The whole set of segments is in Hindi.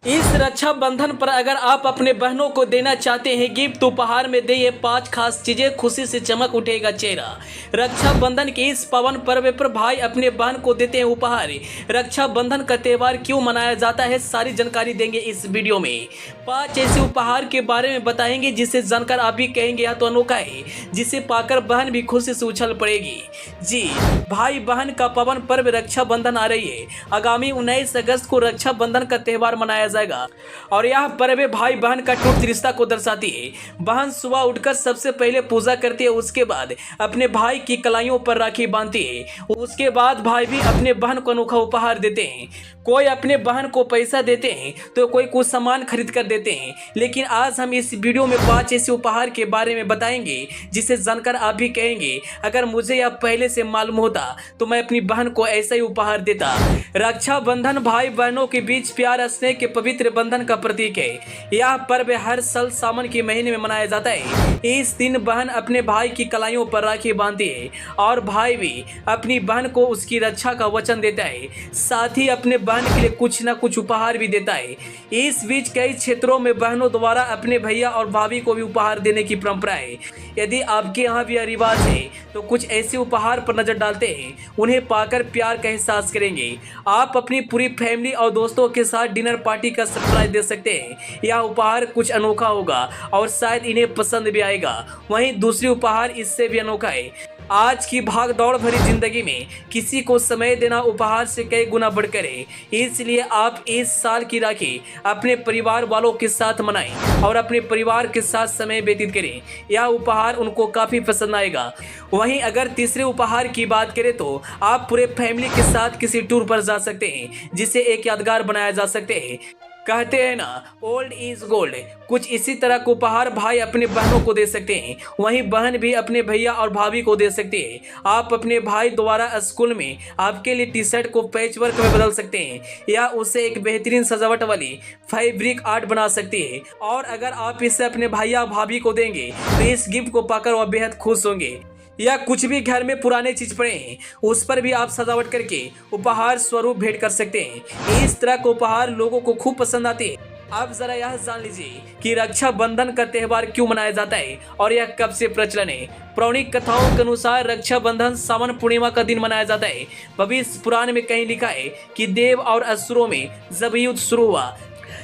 इस रक्षाबंधन पर अगर आप अपने बहनों को देना चाहते हैं गिफ्ट उपहार में दे ये 5 खास चीजें, खुशी से चमक उठेगा चेहरा। रक्षाबंधन के इस पावन पर्व पर भाई अपने बहन को देते हैं उपहार। रक्षाबंधन का त्यौहार क्यों मनाया जाता है, सारी जानकारी देंगे इस वीडियो में। 5 ऐसे उपहार के बारे में बताएंगे जिसे जानकर आप भी कहेंगे यह तो अनोखा है, जिसे पाकर बहन भी खुशी से उछल पड़ेगी। जी, भाई बहन का पावन पर्व रक्षाबंधन आ रही है। आगामी 19 अगस्त को रक्षाबंधन का त्यौहार मनाया जाएगा और यह पर्व भाई बहन का टूट रिश्ता को दर्शाती है। बहन सुबह उठकर सबसे पहले पूजा करती है, उसके बाद अपने भाई की कलाइयों पर राखी बांधती है। उसके बाद भाई भी अपने बहन को अनोखा उपहार देते हैं। कोई अपने बहन को पैसा देते हैं तो कोई कुछ सामान खरीद कर देते हैं, लेकिन आज हम इस वीडियो में 5 ऐसे उपहार के बारे में बताएंगे जिसे जानकर आप भी कहेंगे अगर मुझे यह पहले से मालूम होता तो मैं अपनी बहन को ऐसा ही उपहार देता। रक्षाबंधन भाई बहनों के बीच प्यार स्नेह के पवित्र बंधन का प्रतीक है। यह पर्व हर साल सावन के महीने में मनाया जाता है। इस दिन बहन अपने भाई की कलाइयों पर राखी बांधती है और भाई भी अपनी बहन को उसकी रक्षा का वचन देता है, साथ ही अपने बहन के लिए कुछ न कुछ उपहार भी देता है। इस बीच कई क्षेत्रों में बहनों द्वारा अपने भैया और भाभी को भी उपहार देने की परंपरा है। यदि आपके यहाँ भी यह रिवाज है तो कुछ ऐसे उपहार पर नजर डालते हैं, उन्हें पाकर प्यार का एहसास करेंगे। आप अपनी पूरी फैमिली और दोस्तों के साथ डिनर पार्टी का सरप्राइज दे सकते हैं। यह उपहार कुछ अनोखा होगा और शायद इन्हें पसंद भी आएगा। वहीं दूसरी उपहार इससे भी अनोखा है। आज की भाग दौड़ भरी जिंदगी में किसी को समय देना उपहार से कई गुना बढ़कर है, इसलिए आप इस साल की राखी अपने परिवार वालों के साथ मनाएं और अपने परिवार के साथ समय व्यतीत करें। यह उपहार उनको काफी पसंद आएगा। वहीं अगर तीसरे उपहार की बात करें तो आप पूरे फैमिली के साथ किसी टूर पर जा सकते हैं जिसे एक यादगार बनाया जा सकते हैं। कहते हैं ना, ओल्ड इज गोल्ड। कुछ इसी तरह का उपहार भाई अपने बहनों को दे सकते हैं, वहीं बहन भी अपने भैया और भाभी को दे सकते हैं। आप अपने भाई द्वारा स्कूल में आपके लिए टी शर्ट को पैच वर्क में बदल सकते हैं या उसे एक बेहतरीन सजावट वाली फैब्रिक आर्ट बना सकते हैं। और अगर आप इसे अपने भैया भाभी को देंगे तो इस गिफ्ट को पाकर वह बेहद खुश होंगे। या कुछ भी घर में पुराने चीज पड़े हैं उस पर भी आप सजावट करके उपहार स्वरूप भेंट कर सकते हैं। इस तरह के उपहार लोगों को खूब पसंद आते हैं। आप जरा यह जान लीजिए कि रक्षाबंधन का त्यौहार क्यों मनाया जाता है और यह कब से प्रचलन है। पौराणिक कथाओं के अनुसार रक्षाबंधन सावन पूर्णिमा का दिन मनाया जाता है। भविष्य पुराण में कहीं लिखा है कि देव और असुरों में जब युद्ध शुरू हुआ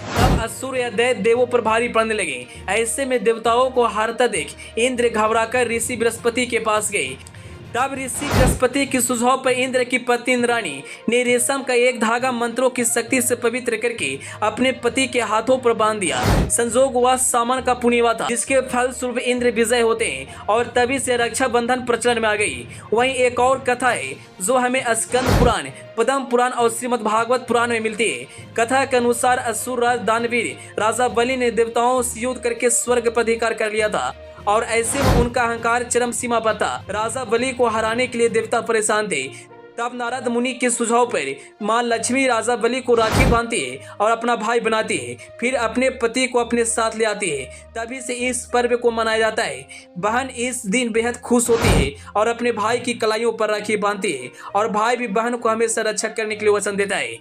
तब असुर या दैत्य देवों पर भारी पड़ने लगे। ऐसे में देवताओं को हारता देख इंद्र घबराकर ऋषि बृहस्पति के पास गए। तब ऋषि बृहस्पति के सुझाव पर इंद्र की पत्नी इंद्राणी ने रेशम का एक धागा मंत्रों की शक्ति से पवित्र करके अपने पति के हाथों पर बांध दिया। संजोग हुआ सावन का पूर्णिमा था, जिसके फलस्वरूप इंद्र विजय होते हैं और तभी से रक्षाबंधन प्रचलन में आ गई। वहीं एक और कथा है जो हमें स्कंद पुराण, पद्म पुराण और श्रीमद् भागवत पुराण में मिलती है। कथा के अनुसार असुर राज दानवीर राजा बलि ने देवताओं से युद्ध करके स्वर्ग पर अधिकार कर लिया था और ऐसे में उनका अहंकार चरम सीमा पर था। राजा बलि को हराने के लिए देवता परेशान थे। तब नारद मुनि के सुझाव पर मां लक्ष्मी राजा बलि को राखी बांधती है और अपना भाई बनाती है, फिर अपने पति को अपने साथ ले आती है। तभी से इस पर्व को मनाया जाता है। बहन इस दिन बेहद खुश होती है और अपने भाई की कलाइयों पर राखी बांधती है और भाई भी बहन को हमेशा रक्षा करने के लिए वचन देता है।